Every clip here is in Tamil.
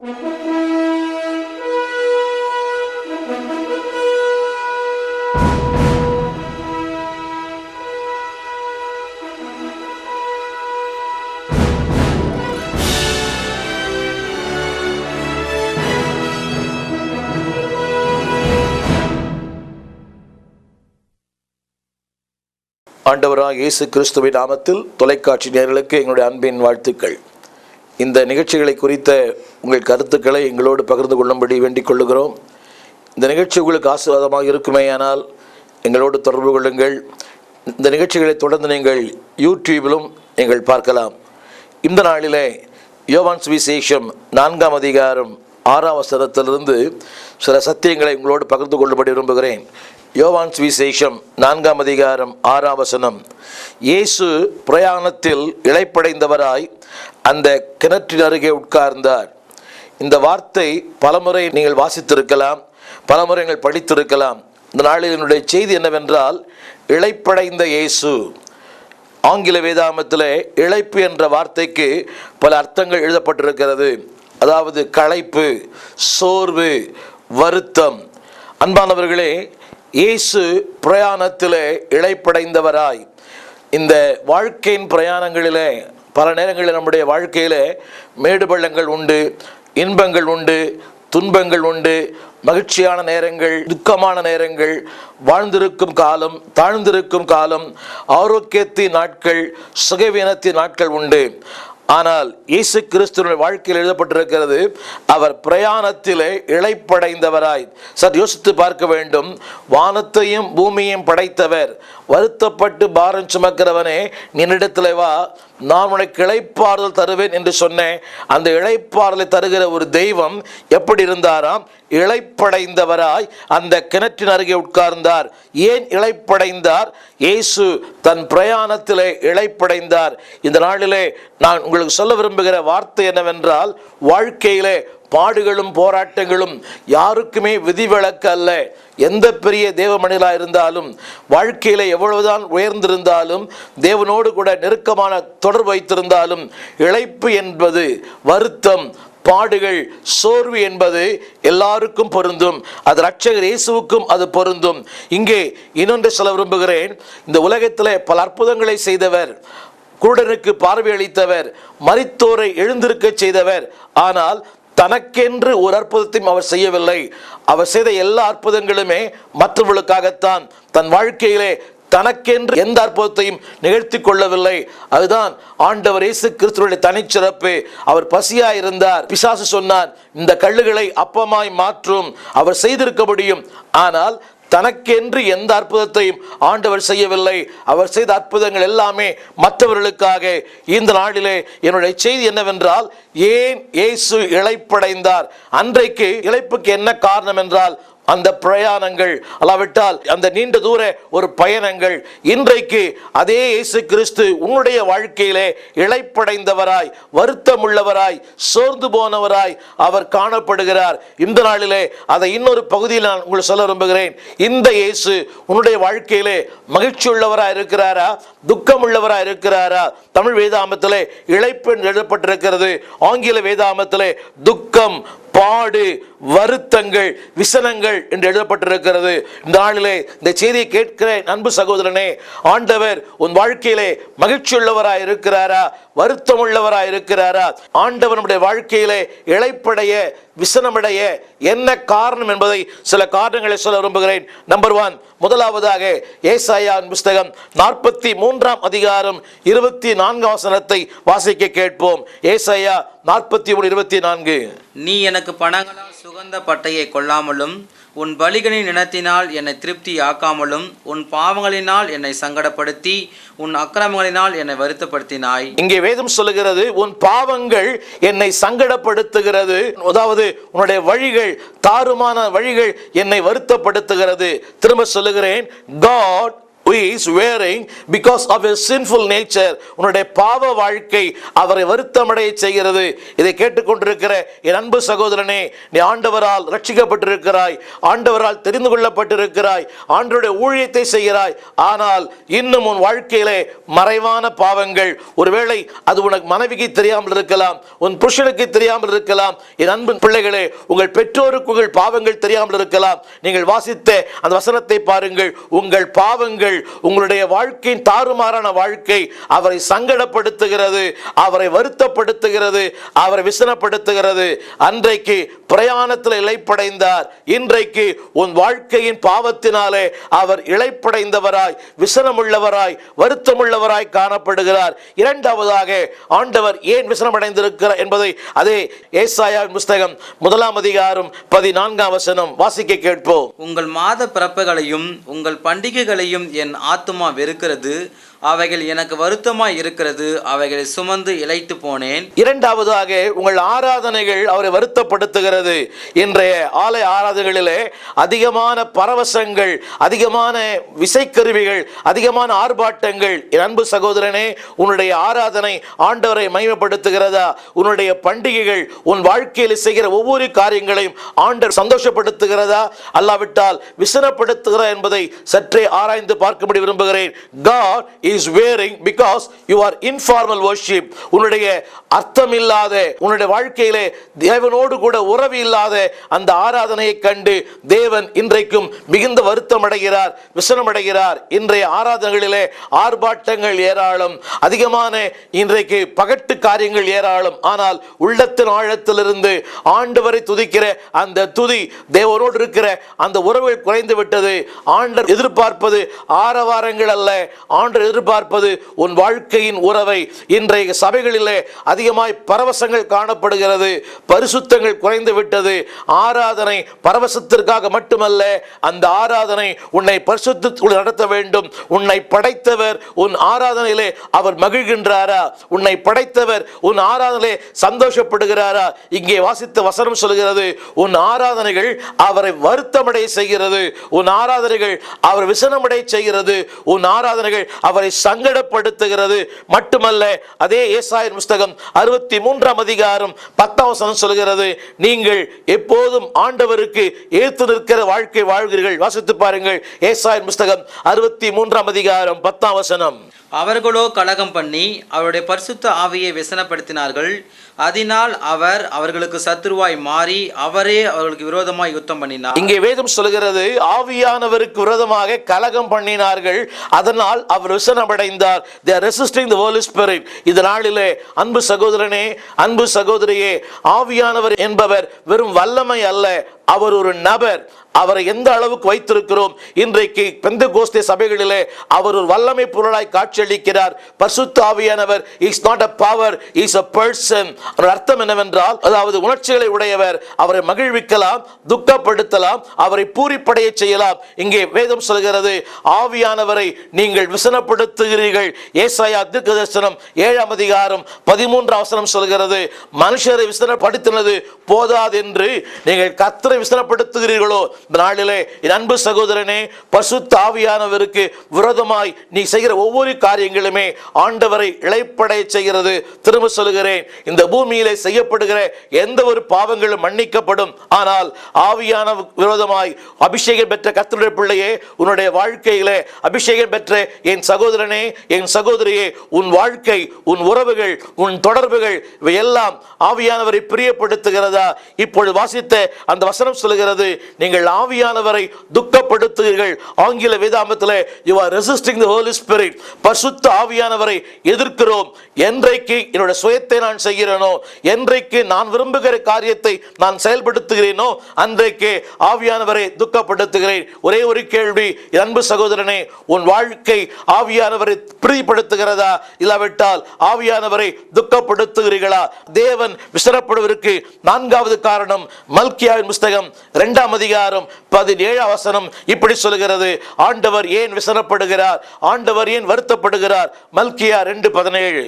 ஆண்டவராக இயேசு கிறிஸ்துவின் நாமத்தில் தொலைக்காட்சி நேயர்களுக்கு எங்களுடைய அன்பின் வாழ்த்துக்கள். இந்த நிகழ்ச்சிகளை குறித்த உங்கள் கருத்துக்களை எங்களோடு பகிர்ந்து கொள்ளும்படி வேண்டிக் கொள்ளுகிறோம். இந்த நிகழ்ச்சி உங்களுக்கு ஆசீர்வாதமாக இருக்குமேயானால் எங்களோடு தொடர்பு கொள்ளுங்கள். இந்த நிகழ்ச்சிகளை தொடர்ந்து நீங்கள் யூடியூபிலும் நீங்கள் பார்க்கலாம். இந்த நாளிலே யோவான் சுவிசேஷம் 4ஆம் அதிகாரம் 6ஆம் வசனத்திலிருந்து சில சத்தியங்களை உங்களோடு பகிர்ந்து கொள்ளும்படி விரும்புகிறேன். யோவான் சுவிசேஷம் 4ஆம் அதிகாரம் 6ஆம் வசனம். இயேசு பிரயாணத்தில் இளைப்படைந்தவராய் அந்த கிணற்றின் அருகே உட்கார்ந்தார். இந்த வார்த்தை பலமுறை நீங்கள் வாசித்திருக்கலாம், பலமுறை நீங்கள் படித்திருக்கலாம். இந்த நாளில் என்னுடைய செய்தி என்னவென்றால், இளைப்படைந்த இயேசு. ஆங்கில வேதாகமத்தில் இளைப்பு என்ற வார்த்தைக்கு பல அர்த்தங்கள் எழுதப்பட்டிருக்கிறது. அதாவது களைப்பு, சோர்வு, வருத்தம். அன்பானவர்களே, இயேசு பிரயாணத்திலே இளைப்படைந்தவராய், இந்த வாழ்க்கையின் பிரயாணங்களிலே பல நேரங்களில் நம்முடைய வாழ்க்கையிலே மேடு பள்ளங்கள் உண்டு, இன்பங்கள் உண்டு, துன்பங்கள் உண்டு, மகிழ்ச்சியான நேரங்கள், துக்கமான நேரங்கள், வாழ்ந்திருக்கும் காலம், தாழ்ந்திருக்கும் காலம், ஆரோக்கியத்தின் நாட்கள், சுகவீனத்தின் நாட்கள் உண்டு. ஆனால் இயேசு கிறிஸ்துவின் வாழ்க்கையில் எழுதப்பட்டிருக்கிறது, அவர் பிரயாணத்திலே இளைப்படைந்தவராய். சற்று யோசித்து பார்க்க வேண்டும். வானத்தையும் பூமியையும் படைத்தவர், வருத்தப்பட்டு பாரம் சுமக்கிறவனே, நின்னிடத்திலே வா, நான் உனக்கு இளைப்பாறுதல் தருவேன் என்று சொன்னேன். அந்த இளைப்பாறுதலை தருகிற ஒரு தெய்வம் எப்படி இருந்தாராம்? இளைப்படைந்தவராய் அந்த கிணற்றின் அருகே உட்கார்ந்தார். ஏன் இளைப்படைந்தார்? இயேசு தன் பிரயாணத்திலே இளைப்படைந்தார். இந்த நாளிலே நான் உங்களுக்கு சொல்ல விரும்புகிற வார்த்தை என்னவென்றால், வாழ்க்கையிலே பாடுகளும் போராட்டங்களும் யாருக்குமே விதிவிலக்கு அல்ல. எந்த பெரிய தேவ மனிதனாக இருந்தாலும், வாழ்க்கையில எவ்வளவுதான் உயர்ந்திருந்தாலும், தேவனோடு கூட நெருக்கமான தொடர்பு வைத்திருந்தாலும், இளைப்பு என்பது, வருத்தம், பாடுகள், சோர்வு என்பது எல்லாருக்கும் பொருந்தும். அது இரட்சகர் இயேசுவுக்கும் அது பொருந்தும். இங்கே இன்னொன்று சொல்ல விரும்புகிறேன். இந்த உலகத்திலே பல அற்புதங்களை செய்தவர், குருடனுக்கு பார்வை அளித்தவர், மரித்தோரை எழுந்திருக்க செய்தவர். ஆனால் தனக்கென்று ஒரு அற்புதத்தையும் அவர் செய்யவில்லை. அவர் செய்த எல்லா அற்புதங்களுமே மற்றவர்களுக்காகத்தான். தன் வாழ்க்கையிலே தனக்கென்று எந்த அற்புதத்தையும் நிகழ்த்தி கொள்ளவில்லை. அதுதான் ஆண்டவர் இயேசு கிறிஸ்துவினுடைய தனிச்சிறப்பு. அவர் பசியாய் இருந்தார். பிசாசு சொன்னார், இந்த கல்லுகளை அப்பமாய் மாற்றும். அவர் செய்திருக்க முடியும். ஆனால் தனக்கென்று எந்த அற்புதத்தையும் ஆண்டவர் செய்யவில்லை. அவர் செய்த அற்புதங்கள் எல்லாமே மற்றவர்களுக்காக. இந்த நாளிலே என்னுடைய செய்தி என்னவென்றால், ஏன் இயேசு இளைப்படைந்தார்? அன்றைக்கு இளைப்புக்கு என்ன காரணம் என்றால், அந்த பிரயாணங்கள், அல்லாவிட்டால் அந்த நீண்ட தூர ஒரு பயணங்கள். இன்றைக்கு அதே இயேசு கிறிஸ்து உன்னுடைய வாழ்க்கையிலே இளைப்படைந்தவராய், வருத்தம் உள்ளவராய், சோர்ந்து போனவராய் அவர் காணப்படுகிறார். இந்த நாளிலே அதை இன்னொரு பகுதியில் நான் உங்களுக்கு சொல்ல விரும்புகிறேன். இந்த இயேசு உன்னுடைய வாழ்க்கையிலே மகிழ்ச்சி உள்ளவராய் இருக்கிறாரா, துக்கம் உள்ளவராய் இருக்கிறாரா? தமிழ் வேதாகமத்திலே இளைப்பு எழுதப்பட்டிருக்கிறது. ஆங்கில வேதாகமத்திலே துக்கம், பாடு, வருத்தங்கள், விசனங்கள் என்று எழுதப்பட்டிருக்கிறது. இந்த நாளிலே இந்த செய்தியை கேட்கிற அன்பு சகோதரனே, ஆண்டவர் உன் வாழ்க்கையிலே மகிழ்ச்சி உள்ளவராய் இருக்கிறாரா, வருத்தம் உள்ளவராய் இருக்கிறாரா? ஆண்டவர் நம்முடைய வாழ்க்கையிலே இளைப்படைய, விசனமடைய என்ன காரணம் என்பதை சில காரணங்களை சொல்ல விரும்புகிறேன். நம்பர் 1, முதலாவதாக ஏசாயாவின் புஸ்தகம் 43ஆம் அதிகாரம் 24ஆம் வசனத்தை வாசிக்க கேட்போம். ஏசாயா 43:24. நீ எனக்கு பணங்களால் சுகந்த பட்டையை கொள்ளாமலும், உன் பலிகளின் இனத்தினால் என்னை திருப்தி ஆக்காமலும், உன் பாவங்களினால் என்னை சங்கடப்படுத்தி, உன் அக்கிரமங்களினால் என்னை வருத்தப்படுத்தினாய். இங்கே வேதம் சொல்லுகிறது, உன் பாவங்கள் என்னை சங்கடப்படுத்துகிறது. அதாவது உன்னுடைய வழிகள், தாறுமான வழிகள் என்னை வருத்தப்படுத்துகிறது. திரும்ப சொல்லுகிறேன், God who is wearing because of his sinful nature. உன்னுடைய பாவ வாழ்க்கை அவரை வருத்தமடைய செய்கிறது. இதை கேட்டுக்கொண்டிருக்கிற என் அன்பு சகோதரனே, நீ ஆண்டவரால் ரட்சிக்கப்பட்டிருக்கிறாய், ஆண்டவரால் தெரிந்து கொள்ளப்பட்டிருக்கிறாய், ஆண்டவருடைய ஊழியத்தை செய்கிறாய். ஆனால் இன்னும் உன் வாழ்க்கையிலே மறைவான பாவங்கள், ஒருவேளை அது உனக்கு மனைவிக்கு தெரியாமல் இருக்கலாம், உன் புருஷனுக்கு தெரியாமல் இருக்கலாம். என் அன்பு பிள்ளைகளே, உங்கள் பெற்றோருக்கு உங்கள் பாவங்கள் தெரியாமல் இருக்கலாம். நீங்கள் வாசித்த அந்த வசனத்தை பாருங்கள். உங்கள் பாவங்கள், உங்களுடைய வாழ்க்கையின் தாறுமாறான வாழ்க்கை அவரை சங்கடப்படுத்துகிறது, அவரை வருத்தப்படுத்துகிறது, அவரை விசனப்படுத்துகிறது. அன்றைக்கு பிரயாணத்தில் இளைப்படைந்தார், இன்றைக்கு உன் வாழ்க்கையின் பாவத்தினாலே அவர் இளைப்படைந்தவராய், விசனமுள்ளவராய், வருத்தமுள்ளவராய் காணப்படுகிறார். இரண்டாவதாக ஆண்டவர் ஏன் விசனமடைந்திருக்கிறார் என்பதை அதே ஏசாயாவின் புஸ்தகம் 1 அதிகாரம் 14 வசனம் வாசிக்க கேட்போம். உங்கள் மாத பிறப்புகளையும் உங்கள் பண்டிகைகளையும் என் ஆத்துமா வெறுக்கிறது, அவைகள் எனக்கு வருத்தமாய் இருக்கிறது, அவைகளை சுமந்து இளைத்து போனேன். இரண்டாவதாக உங்கள் ஆராதனைகள் அவரை வருத்தப்படுத்துகிறது. இன்றைய ஆலய ஆராதனைகளிலே அதிகமான பரவசங்கள், அதிகமான விசைக்கருவிகள், அதிகமான ஆர்ப்பாட்டங்கள். என் அன்பு சகோதரனே, உன்னுடைய ஆராதனை ஆண்டவரை மகிமைப்படுத்துகிறதா? உன்னுடைய பண்டிகைகள், உன் வாழ்க்கையில் செய்கிற ஒவ்வொரு காரியங்களையும் ஆண்டவர் சந்தோஷப்படுத்துகிறதா, அல்லாவிட்டால் விசனப்படுத்துகிறா என்பதை சற்றே ஆராய்ந்து பார்க்கும்படி விரும்புகிறேன். God is wearing because you are informal worship. உன்னுடைய அர்த்தமில்லாத, உன்னுடைய வாழ்க்கையிலே தேவனோடு கூட உறவு இல்லாத அந்த ஆராதனையை கண்டு தேவன் இன்றைக்கும் மிகுந்த வருத்தம் அடைகிறார், விசனம் அடைகிறார். இன்றைய ஆராதனைகளிலே ஆர்ப்பாட்டங்கள் ஏராளம், அதிகமான இன்றைக்கு பகட்டு காரியங்கள் ஏராளம். ஆனால் உள்ளத்தின் ஆழத்திலிருந்து ஆண்டவரை துதிக்கிற அந்த துதி, தேவனோடு இருக்கிற அந்த உறவுகள் குறைந்து விட்டது. ஆண்டவர் எதிர்பார்ப்பது ஆரவாரங்கள் அல்ல, ஆண்டவர் எதிர்பார்ப்பது உன் வாழ்க்கையின் உறவை. இன்றைய சபைகளிலே அதிகமாய் பரவசங்கள் காணப்படுகிறது, பரிசுத்தங்கள் குறைந்து விட்டது. ஆராதனை பரவசத்திற்காக மட்டுமல்ல, அந்த ஆராதனை உன்னை பரிசுத்தத்துக்குள் நடத்த வேண்டும். உன்னை படைத்தவர் உன் ஆராதனையிலே அவர் மகிழ்கின்றாரா? உன்னை படைத்தவர் உன் ஆராதனையிலே சந்தோஷப்படுகிறாரா? இங்கே வாசித்த வசனம் சொல்கிறது, உன் ஆராதனைகள் அவரை வருத்தமடைய செய்கிறது, உன் ஆராதனைகள் அவர் விசனமடைய செய்கிறது, உன் ஆராதனைகள் அவரை சங்கடப்படுத்துகிறது. மட்டுமல்ல, அதே ஏசாயா புஸ்தகம் 63 அதிகாரம் 10 வசனம் சொல்கிறது, நீங்கள் எப்போதும் ஆண்டவருக்கு ஏற்று நிற்கிற வாழ்க்கை வாழ்கிறீர்கள். வாசித்து பாருங்கள், ஏசாயா புஸ்தகம் 63 அதிகாரம் 10 வசனம். அவர்களோ கலகம் பண்ணி அவருடைய பரிசுத்த ஆவியை விசனப்படுத்தினார்கள், அதனால் அவர் அவர்களுக்கு சத்துருவாய் மாறி அவரே அவர்களுக்கு விரோதமாய் யுத்தம் பண்ணினார். இங்கே வேதம் சொல்கிறது, ஆவியானவருக்கு விரோதமாக கலகம் பண்ணினார்கள், அதனால் அவர் விசனமடைந்தார். They are resisting the Holy Spirit. இந்த நாளிலே அன்பு சகோதரனே, அன்பு சகோதரியே, ஆவியானவர் என்பவர் வெறும் வல்லமை அல்ல, அவர் ஒரு நபர். அவரை எந்த அளவுக்கு வைத்திருக்கிறோம்? இன்றைக்கு பெந்தெகோஸ்தே சபைகளிலே அவர் ஒரு வல்லமை பொருளாய் காட்சியளிக்கிறார். பரிசுத்த ஆவியானவர் is not a power, he is a person. அர்த்தம் என்னவென்றால், அதாவது உணர்ச்சிகளை உடையவர். அவரை மகிழ்விக்கலாம், துக்கப்படுத்தலாம், அவரை பூரிப்படைய செய்யலாம். இங்கே வேதம் சொல்கிறது, ஆவியானவரை நீங்கள் விசனப்படுத்துகிறீர்கள். ஏசாயா தீர்க்கதரிசனம் 7 அதிகாரம் 13 வசனம் சொல்கிறது, மனுஷரை விசனப்படுத்தினது போதாது என்று நீங்கள் கர்த்தரை விசனப்படுத்துகிறீர்களோ? நாளிலே என் அன்பு சகோதரனே, பரிசுத்த ஆவியானவருக்கு விரோதமாய் நீ செய்கிற ஒவ்வொரு காரியங்களுமே ஆண்டவரை இளைப்படைய செய்கிறது. திரும்ப சொல்கிறேன், இந்த பூமியிலே செய்யப்படுகிற எந்த ஒரு பாவங்களும் மன்னிக்கப்படும். ஆனால் ஆவியான விரோதமாய் அபிஷேகம் பெற்ற கர்த்தருடைய பிள்ளையே, உன்னுடைய வாழ்க்கையிலே அபிஷேகம் பெற்ற என் சகோதரனே, என் சகோதரியே, உன் வாழ்க்கை, உன் உறவுகள், உன் தொடர்புகள் இவையெல்லாம் ஆவியானவரை பிரியப்படுத்துகிறதா? இப்பொழுது வாசித்த அந்த வசனம் சொல்கிறது, நீங்கள் ஆவியானவரை துக்கப்படுத்துகிறீர்கள். ஆங்கில வேதாகமத்திலே you are resisting the Holy Spirit. பரிசுத்த ஆவியானவரை எதிர்க்கிறோம். என்றைக்கு என்னோட சுயத்தை நான் செய்கிறேனோ, என்றைக்கு நான் விரும்புகிற காரியத்தை நான் செயல்படுத்துகிறேனோ, அன்றைக்கு ஆவியானவரை துக்கப்படுத்துகிறேன். ஒரே ஒரு கேள்வி, அன்பு சகோதரனே, உன் வாழ்க்கை ஆவியானவரை பிரீதிப்படுத்துகிறதா, இல்லாவிட்டால் ஆவியானவரை துக்கப்படுத்துகிறீர்களா? தேவன் விசனப்படுவதற்கு 4வது காரணம் மல்கியாவின் புஸ்தகம் 2 அதிகாரம் 17 வசனம் இப்படி சொல்கிறது, ஆண்டவர் ஏன் விசனப்படுகிறார், ஆண்டவர் ஏன் வருத்தப்படுகிறார்? மல்கியா 2:17.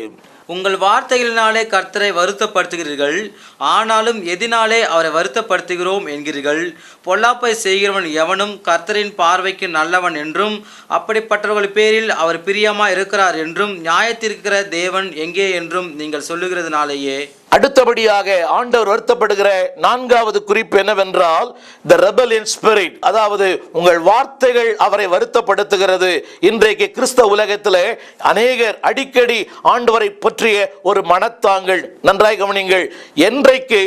உங்கள் வார்த்தைகளினாலே கர்த்தரை வருத்தப்படுத்துகிறீர்கள், ஆனாலும் எதினாலே அவரை வருத்தப்படுத்துகிறோம் என்கிறீர்கள். பொல்லாப்பை செய்கிறவன் எவனும் கர்த்தரின் பார்வைக்கு நல்லவன் என்றும் அப்படிப்பட்டவர்கள் பேரில் அவர் பிரியமாய் இருக்கிறார் என்றும் நியாயத்திருக்கிற தேவன் எங்கே என்றும் நீங்கள் சொல்லுகிறதுனாலேயே. அடுத்தபடியாக ஆண்டவர் வருத்தப்படுகிற நான்காவது குறிப்பு என்னவென்றால் the rebellion spirit, அதாவது உங்கள் வார்த்தைகள் அவரை வருத்தப்படுத்துகிறது. இன்றைக்கு கிறிஸ்தவ உலகத்திலே அநேகர் அடிக்கடி ஆண்டவரை பற்றிய ஒரு மனத்தாங்கள், நன்றாய் கவனிங்கள், என்றைக்கு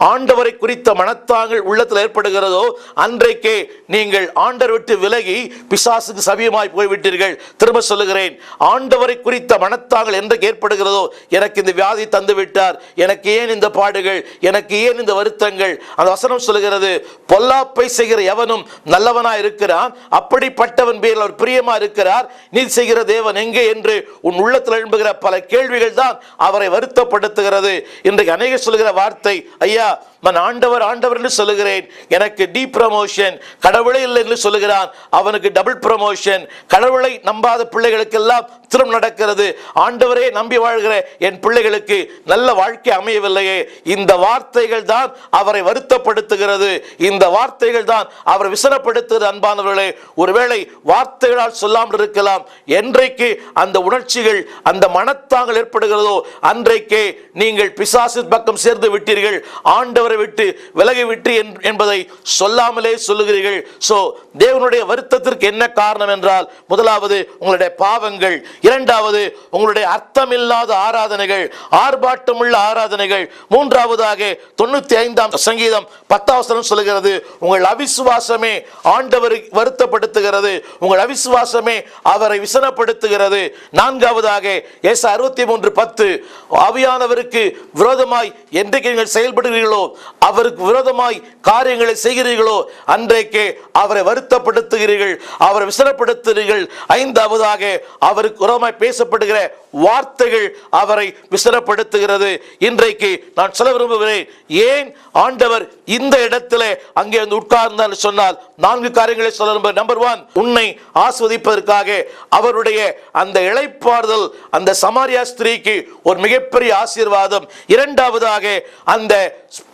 ஆண்டவரை குறித்த மனத்தாங்கள் உள்ளத்தில் ஏற்படுகிறதோ அன்றைக்கே நீங்கள் ஆண்டவர் விட்டு விலகி பிசாசுக்கு சபியமாய் போய்விட்டீர்கள். திரும்ப சொல்லுகிறேன், ஆண்டவரை குறித்த மனத்தாங்கள் என்றைக்கு ஏற்படுகிறதோ, எனக்கு இந்த வியாதி தந்து விட்டார், எனக்கு ஏன் இந்த பாடுகள், எனக்கு ஏன் இந்த வருத்தங்கள், அந்த வசனம் சொல்லுகிறது, பொல்லாப்பை செய்கிற எவனும் நல்லவனா இருக்கிறான், அப்படிப்பட்டவன் பேரில் அவர் பிரியமா இருக்கிறார், நீ செய்கிற தேவன் எங்கே என்று உன் உள்ளத்தில் எழும்புகிற பல கேள்விகள் தான் அவரை வருத்தப்படுத்துகிறது. இன்றைக்கு அநேகர் சொல்லுகிற வார்த்தை, ஐயா நான் ஆண்டவர் ஆண்டவர் என்று சொல்லுகிறேன், எனக்கு டி ப்ரமோஷன், கடவுளே இல்லை என்று சொல்லுகிறான், அவனுக்கு டபுள் ப்ரமோஷன். கடவுளை நம்பாத பிள்ளைகளுக்கெல்லாம் திரும்ப நடக்கிறது, ஆண்டவரே நம்பி வாழ்கிற என் பிள்ளைகளுக்கு நல்ல வாழ்க்கை அமையவில்லையே. இந்த வார்த்தைகள் தான் அவரை வருத்தப்படுத்துகிறது, இந்த வார்த்தைகள் தான் அவரை விசனப்படுத்துகிறது. அன்பானவர்களே, ஒருவேளை வார்த்தைகளால் சொல்லாமல் இருக்கலாம், என்றைக்கு அந்த உணர்ச்சிகள் அந்த மனத்தாங்கள் ஏற்படுகிறதோ அன்றைக்கே நீங்கள் பிசாசு பக்கம் சேர்ந்து விட்டீர்கள், ஆண்டவரை விட்டு விலகி விட்டு என்பதை சொல்லாமலே சொல்லுகிறீர்கள். சோ தேவனுடைய வருத்தத்திற்கு என்ன காரணம் என்றால், முதலாவது உங்களுடைய பாவங்கள், இரண்டாவது உங்களுடைய அர்த்தமில்லாத ஆராதனைகள், ஆர்ப்பாட்டமுள்ள ஆராதனைகள், மூன்றாவதாக 95ஆம் சங்கீதம் 10ஆம் வசனம் சொல்லுகிறது, உங்கள் அவிசுவாசமே ஆண்டவரை வருத்தப்படுத்துகிறது, உங்கள் அவிசுவாசமே அவரை விசனப்படுத்துகிறது. நான்காவதாக ஏசாயா 63:10, ஆவியானவருக்கு விரோதமாய் என்றைக்கு நீங்கள் செயல்படுகிறீர்களோ, அவருக்கு விரோதமாய் காரியங்களை செய்கிறீர்களோ அன்றைக்கே அவரை வருத்தப்படுத்துகிறீர்கள், அவரை விசனப்படுத்துகிறீர்கள். ஐந்தாவதாக அவருக்கு விரோதமாய் பேசப்படுகிற வார்த்தைகள் அவரை விசனப்படுத்துகிறது. இன்றைக்கு நான் சொல்ல விரும்புகிறேன், ஏன் ஆண்டவர் இந்த இடத்துல அங்கே வந்து உட்கார்ந்தார் சொன்னால் 4 காரியங்களை சொல்ல விரும்புகிறேன். நம்பர் 1, உன்னை ஆஸ்வதிப்பதற்காக அவருடைய அந்த இளைப்பாறுதல் அந்த சமாரியா ஸ்திரீக்கு ஒரு மிகப்பெரிய ஆசீர்வாதம். இரண்டாவதாக அந்த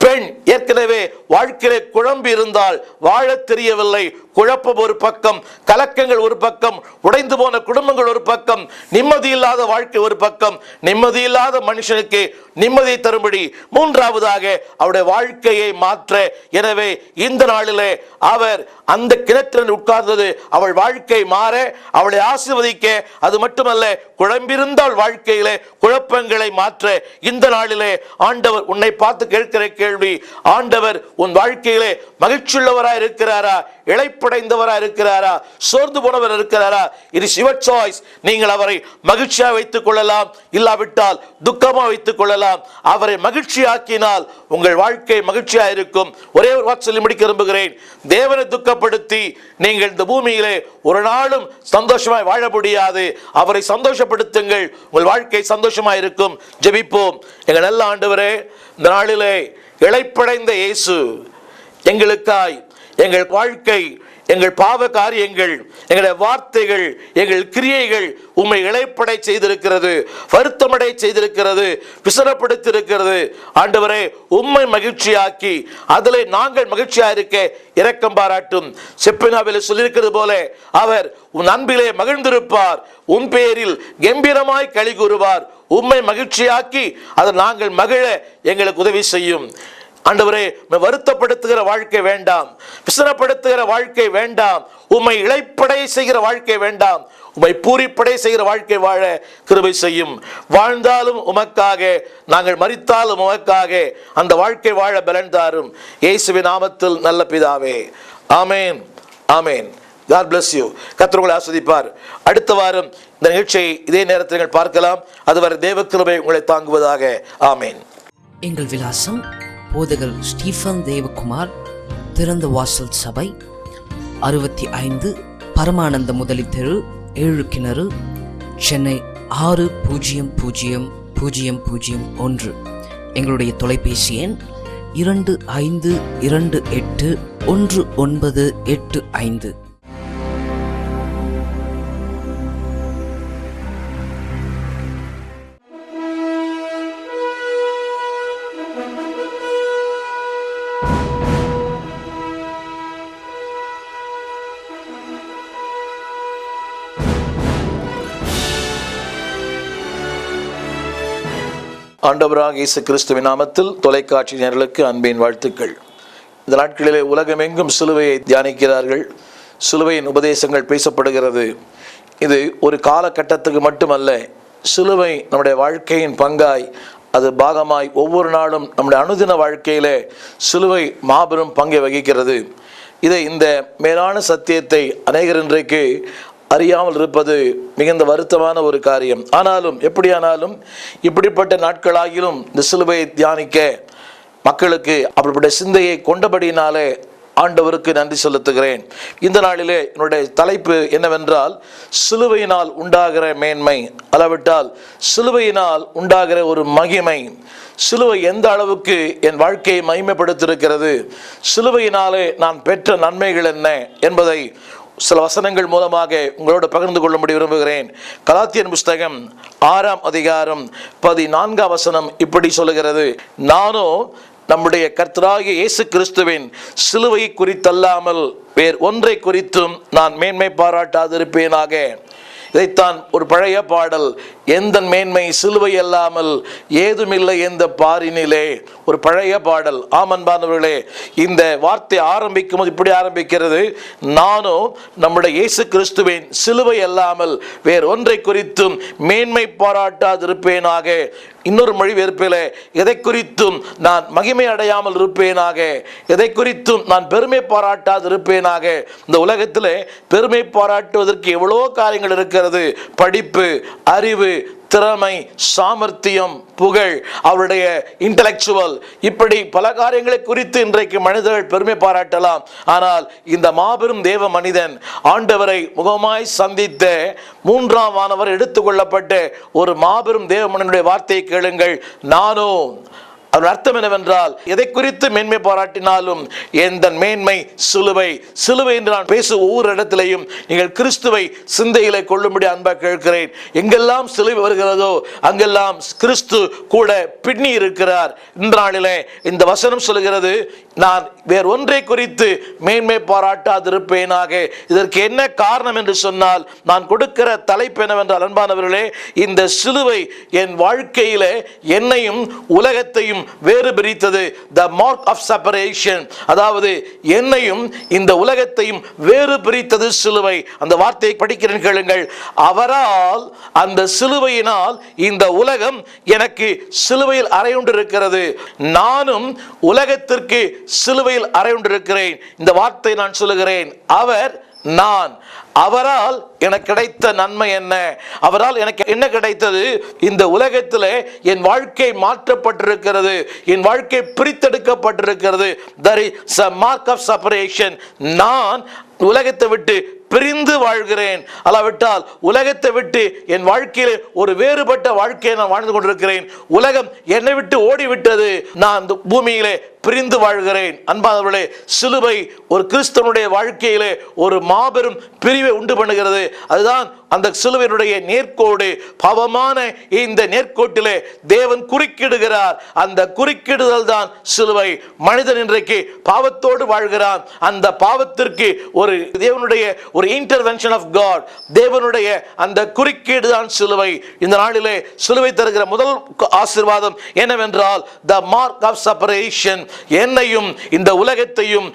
பெண் ஏற்கனவே வாழ்க்கையிலே குழம்பி இருந்தால், வாழ தெரியவில்லை, குழப்பம் ஒரு பக்கம், கலக்கங்கள் ஒரு பக்கம், உடைந்து போன குடும்பங்கள் ஒரு பக்கம், நிம்மதி இல்லாத வாழ்க்கை ஒரு பக்கம், நிம்மதி இல்லாத மனுஷனுக்கு நிம்மதியை தரும்படி மூன்றாவதாக அவருடைய வாழ்க்கையை மாற்ற. எனவே இந்த நாளிலே அவர் அந்த கிணற்றில் உட்கார்ந்தது அவள் வாழ்க்கை மாற, அவளை ஆசீர்வதிக்க. அது மட்டுமல்ல, குழம்பிருந்தால் வாழ்க்கையிலே குழப்பங்களை மாற்ற. இந்த நாளிலே ஆண்டவர் உன்னை பார்த்து கேட்கிற கேள்வி, ஆண்டவர் உன் வாழ்க்கையிலே மகிழ்ச்சியுள்ளவராய் இருக்கிறாரா, இளைப்படைந்தவரா இருக்கிறாரா, சோர்ந்து போனவர் இருக்கிறாரா? It is your choice. நீங்கள் அவரை மகிழ்ச்சியா வைத்துக் கொள்ளலாம், இல்லாவிட்டால் துக்கமா வைத்துக் கொள்ளலாம். அவரை மகிழ்ச்சியாக்கினால் உங்கள் வாழ்க்கை மகிழ்ச்சியா இருக்கும். ஒரே ஒரு வார்த்தை சொல்லி முடிக்க விரும்புகிறேன், தேவனை துக்கப்படுத்தி நீங்கள் இந்த பூமியிலே ஒரு நாளும் சந்தோஷமாய் வாழ முடியாது. அவரை சந்தோஷப்படுத்துங்கள், உங்கள் வாழ்க்கை சந்தோஷமாய் இருக்கும். ஜெபிப்போம். எங்கள் நல்ல ஆண்டவரே, இந்த நாளிலே இளைப்படைந்த இயேசு எங்களுக்காய் எங்கள் வாழ்க்கை, எங்கள் பாவ காரியங்கள், எங்களுடைய வார்த்தைகள், எங்கள் கிரியைகள் உம்மை இளைப்படை செய்திருக்கிறது, வருத்தமடை செய்திருக்கிறது, விசனப்படுத்தியிருக்கிறது. ஆண்டவரே, உம்மை மகிழ்ச்சியாக்கி அதிலே நாங்கள் மகிழ்ச்சியா இருக்க இரக்கம் பாராட்டும். செப்பனாவிலே சொல்லியிருக்கிறது போல அவர் உன் அன்பிலே மகிழ்ந்திருப்பார், உன் பேரில் கம்பீரமாய் களி கூறுவார். உம்மை மகிழ்ச்சியாக்கி அதை நாங்கள் மகிழ எங்களுக்கு உதவி செய்யும். ஆண்டவரே, வருத்தப்படுத்துகிற வாழ்க்கை வேண்டாம், விசனப்படுத்துகிற வாழ்க்கை வேண்டாம், உம்மை இளைப்படை செய்கிற வாழ்க்கை வேண்டாம், உம்மை பூரிப்படை செய்கிற வாழ்க்கை வாழ கிருபை செய்யும். வாழ்ந்தாலும் உமக்காக, நாங்கள் மரித்தாலும் உமக்காக அந்த வாழ்க்கை வாழ பலன் தாரும். இயேசுவின் நாமத்தில் நல்ல பிதாவே, ஆமேன், ஆமேன். God bless you. கர்த்தர் உங்களை ஆசீர்வதிப்பார். அடுத்த வாரம் இந்த நிகழ்ச்சியை இதே நேரத்தில் நீங்கள் பார்க்கலாம். அதுவரை தேவ கிருபை உங்களை தாங்குவதாக. ஆமேன். எங்கள் விலாசம் போதகர் ஸ்டீஃபன் தேவகுமார், திறந்த வாசல் சபை, 65 பரமானந்த முதலி தெரு, 7 கிணறு, சென்னை 600001. எங்களுடைய தொலைபேசி எண் 25281985. ஆண்டவராக இயேசு கிறிஸ்துவின் நாமத்தில் தொலைக்காட்சி நேயர்களுக்கு அன்பின் வாழ்த்துக்கள். இந்த நாட்களிலே உலகமெங்கும் சிலுவையை தியானிக்கிறார்கள். சிலுவையின் உபதேசங்கள் பேசப்படுகிறது. இது ஒரு காலகட்டத்துக்கு மட்டுமல்ல, சிலுவை நம்முடைய வாழ்க்கையின் பங்காய், அது பாகமாய் ஒவ்வொரு நாளும் நம்முடைய அனுதின வாழ்க்கையிலே சிலுவை மாபெரும் பங்கை வகிக்கிறது. இந்த மேலான சத்தியத்தை அநேகர் இன்றைக்கு அறியாமல் இருப்பது மிகுந்த வருத்தமான ஒரு காரியம். ஆனாலும் எப்படியானாலும் இப்படிப்பட்ட நாட்களாகிலும் இந்த சிலுவையை தியானிக்க மக்களுக்கு அப்படிப்பட்ட சிந்தையை கொண்டபடியினாலே ஆண்டவருக்கு நன்றி செலுத்துகிறேன். இந்த நாளிலே என்னுடைய தலைப்பு என்னவென்றால், சிலுவையினால் உண்டாகிற மேன்மை, அளவிட்டால் சிலுவையினால் உண்டாகிற ஒரு மகிமை. சிலுவை எந்த அளவுக்கு என் வாழ்க்கையை மகிமைப்படுத்தியிருக்கிறது, சிலுவையினாலே நான் பெற்ற நன்மைகள் என்ன என்பதை சில வசனங்கள் மூலமாக உங்களோடு பகிர்ந்து கொள்ளும்படி விரும்புகிறேன். கலாத்தியர் புஸ்தகம் 6ஆம் அதிகாரம் 14ஆம் வசனம் இப்படி சொல்லுகிறது: நானோ நம்முடைய கர்த்தராகிய இயேசு கிறிஸ்துவின் சிலுவை குறித்தல்லாமல் வேறு ஒன்றை குறித்தும் நான் மேன்மை பாராட்டாதிருப்பேனாக. இதைத்தான் ஒரு பழைய பாடல், எந்த மேன்மை சிலுவை அல்லாமல் ஏதுமில்லை எந்த பாரினிலே, ஒரு பழைய பாடல். ஆமன்பானவர்களே, இந்த வார்த்தை ஆரம்பிக்கும் போது இப்படி ஆரம்பிக்கிறது: நானோ நம்முடைய இயேசு கிறிஸ்துவின் சிலுவை அல்லாமல் வேறு ஒன்றை குறித்தும் மேன்மை பாராட்டாதிருப்பேனாக. இன்னொரு மொழிபெயர்ப்பிலே, எதை குறித்தும் நான் மகிமை அடையாமல் இருப்பேனாக, எதை குறித்தும் நான் பெருமை பாராட்டாது இருப்பேனாக. இந்த உலகத்திலே பெருமை பாராட்டுவதற்கு எவ்வளோ காரியங்கள் இருக்கிறது. படிப்பு, அறிவு, திறமை, சாமர்த்தியம், புகழ், அவருடைய இன்டலெக்சுவல், இப்படி பல காரியங்களை குறித்து இன்றைக்கு மனிதர்கள் பெருமை பாராட்டலாம். ஆனால் இந்த மாபெரும் தேவ மனிதன், ஆண்டவரை முகமாய் சந்தித்த 3ஆம் வானவர் எடுத்துக்கொள்ளப்பட்ட ஒரு மாபெரும் தேவ மனிதனுடைய வார்த்தையை கேளுங்கள். நானோ, அதன் அர்த்தம் என்னவென்றால், எதை குறித்து மேன்மை பாராட்டினாலும் எந்த மேன்மை சிலுவை. சிலுவை என்று நான் பேசும் ஒவ்வொரு இடத்திலையும் நீங்கள் கிறிஸ்துவை சிந்தையிலே கொள்ளும்படி அன்பாக கேட்கிறேன். எங்கெல்லாம் சிலுவை வருகிறதோ அங்கெல்லாம் கிறிஸ்து கூட பின்னி இருக்கிறார். இந்த நாளிலே இந்த வசனம் சொல்கிறது, நான் வேறு ஒன்றை குறித்து மேன்மை பாராட்டாதிருப்பேனாக. இதற்கு என்ன காரணம் என்று சொன்னால், நான் கொடுக்கிற தலைப்பு என்னவென்றால், அன்பானவர்களே, இந்த சிலுவை என் வாழ்க்கையிலே என்னையும் உலகத்தையும் வேறு பிரித்தது. the mark of separation, அதாவது என்னையும் இந்த உலகத்தையும் வேறு பிரித்தது சிலுவை. அந்த வார்த்தையை படிக்கிறேன் கேளுங்கள். அவரால், அந்த சிலுவையினால் இந்த உலகம் எனக்கு சிலுவையில் அறையுண்டிருக்கிறது, நானும் உலகத்திற்கு சிலுவையில் அறையுண்டிருக்கிறேன். இந்த வார்த்தை நான் சொல்லுகிறேன். அவர், நான். அவரால் எனக்கு கிடைத்த நன்மை என்ன? அவரால் எனக்கு என்ன கிடைத்தது? இந்த உலகத்திலே என் வாழ்க்கை மாற்றப்பட்டிருக்கிறது, என் வாழ்க்கை பிரித்தெடுக்கப்பட்டிருக்கிறது. There is a mark of separation. நான் உலகத்தை விட்டு பிரிந்து வாழ்கிறேன். அல்லாவிட்டால் உலகத்தை விட்டு என் வாழ்க்கையிலே ஒரு வேறுபட்ட வாழ்க்கையை நான் வாழ்ந்து கொண்டிருக்கிறேன். உலகம் என்னை விட்டு ஓடிவிட்டது, நான் இந்த பூமியிலே பிரிந்து வாழ்கிறேன். அன்பானவர்களே, சிலுவை ஒரு கிறிஸ்தவனுடைய வாழ்க்கையிலே ஒரு மாபெரும் பிரிவை உண்டு பண்ணுகிறது. அதுதான் அந்த சிலுவையினுடைய நேர்கோடு. பாவமான இந்த நேர்கோட்டிலே தேவன் குறுக்கிடுகிறார். அந்த குறுக்கிடுதல் தான் சிலுவை. மனிதன் இன்றைக்கு பாவத்தோடு வாழ்கிறான். அந்த பாவத்திற்கு ஒரு தேவனுடைய ஒரு இன்டர்வென்ஷன் ஆஃப் காட், தேவனுடைய அந்த குறுக்கீடு தான் சிலுவை. இந்த நாளிலே சிலுவை தருகிற முதல் ஆசீர்வாதம் என்னவென்றால், the mark of separation, என்னையும் இந்த உலகத்தையும்